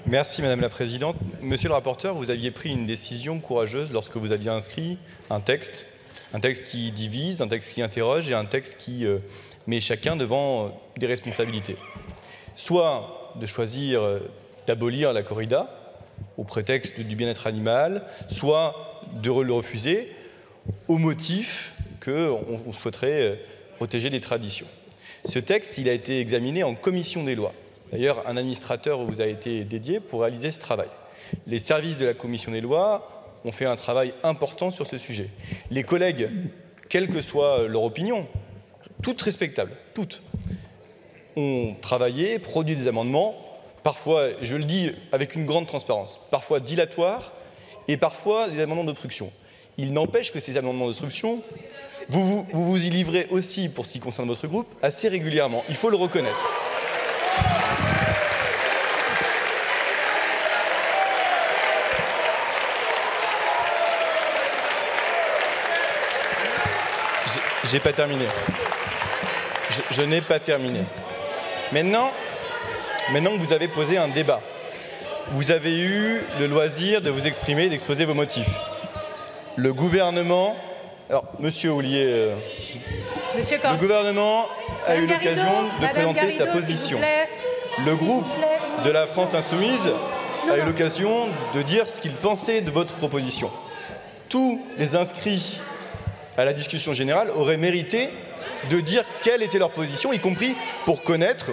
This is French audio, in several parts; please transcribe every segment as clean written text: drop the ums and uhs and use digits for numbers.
Merci Madame la Présidente. Monsieur le rapporteur, vous aviez pris une décision courageuse lorsque vous aviez inscrit un texte qui divise, un texte qui interroge et un texte qui met chacun devant des responsabilités. Soit de choisir d'abolir la corrida au prétexte du bien-être animal, soit de le refuser au motif qu'on souhaiterait protéger les traditions. Ce texte, il a été examiné en commission des lois. D'ailleurs, un administrateur vous a été dédié pour réaliser ce travail. Les services de la commission des lois ont fait un travail important sur ce sujet. Les collègues, quelle que soit leur opinion, toutes respectables, toutes, ont travaillé, produit des amendements, parfois, je le dis avec une grande transparence, parfois dilatoires et parfois des amendements d'obstruction. Il n'empêche que ces amendements d'obstruction, vous vous y livrez aussi, pour ce qui concerne votre groupe, assez régulièrement. Il faut le reconnaître. J'ai pas terminé. Je n'ai pas terminé. Maintenant que vous avez posé un débat, vous avez eu le loisir de vous exprimer, d'exposer vos motifs. Le gouvernement, alors Monsieur Houllier, le gouvernement a eu l'occasion de présenter sa position. Le groupe de la France Insoumise a eu l'occasion de dire ce qu'il pensait de votre proposition. Tous les inscrits à la discussion générale auraient mérité de dire quelle était leur position, y compris pour connaître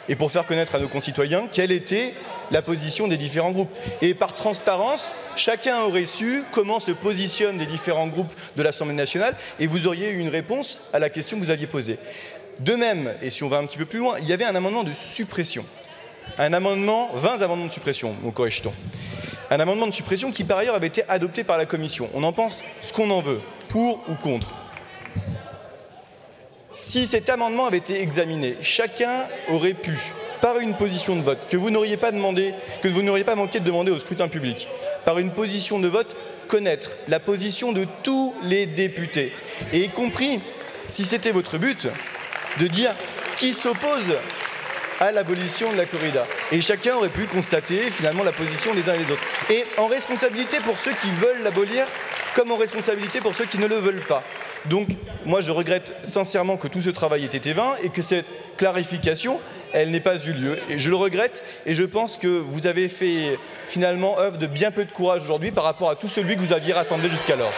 et pour faire connaître à nos concitoyens quelle était la position des différents groupes. Et par transparence, chacun aurait su comment se positionnent les différents groupes de l'Assemblée nationale et vous auriez eu une réponse à la question que vous aviez posée. De même, et si on va un petit peu plus loin, il y avait un amendement de suppression. 20 amendements de suppression, mon corrige-t-on. Un amendement de suppression qui, par ailleurs, avait été adopté par la Commission. On en pense ce qu'on en veut, pour ou contre. Si cet amendement avait été examiné, chacun aurait pu, par une position de vote, que vous n'auriez pas manqué de demander au scrutin public, par une position de vote, connaître la position de tous les députés, et y compris, si c'était votre but, de dire qui s'oppose à l'abolition de la corrida. Et chacun aurait pu constater finalement la position des uns et des autres. Et en responsabilité pour ceux qui veulent l'abolir, comme en responsabilité pour ceux qui ne le veulent pas. Donc, moi, je regrette sincèrement que tout ce travail ait été vain et que cette clarification, elle n'ait pas eu lieu. Et je le regrette et je pense que vous avez fait finalement œuvre de bien peu de courage aujourd'hui par rapport à tout celui que vous aviez rassemblé jusqu'alors.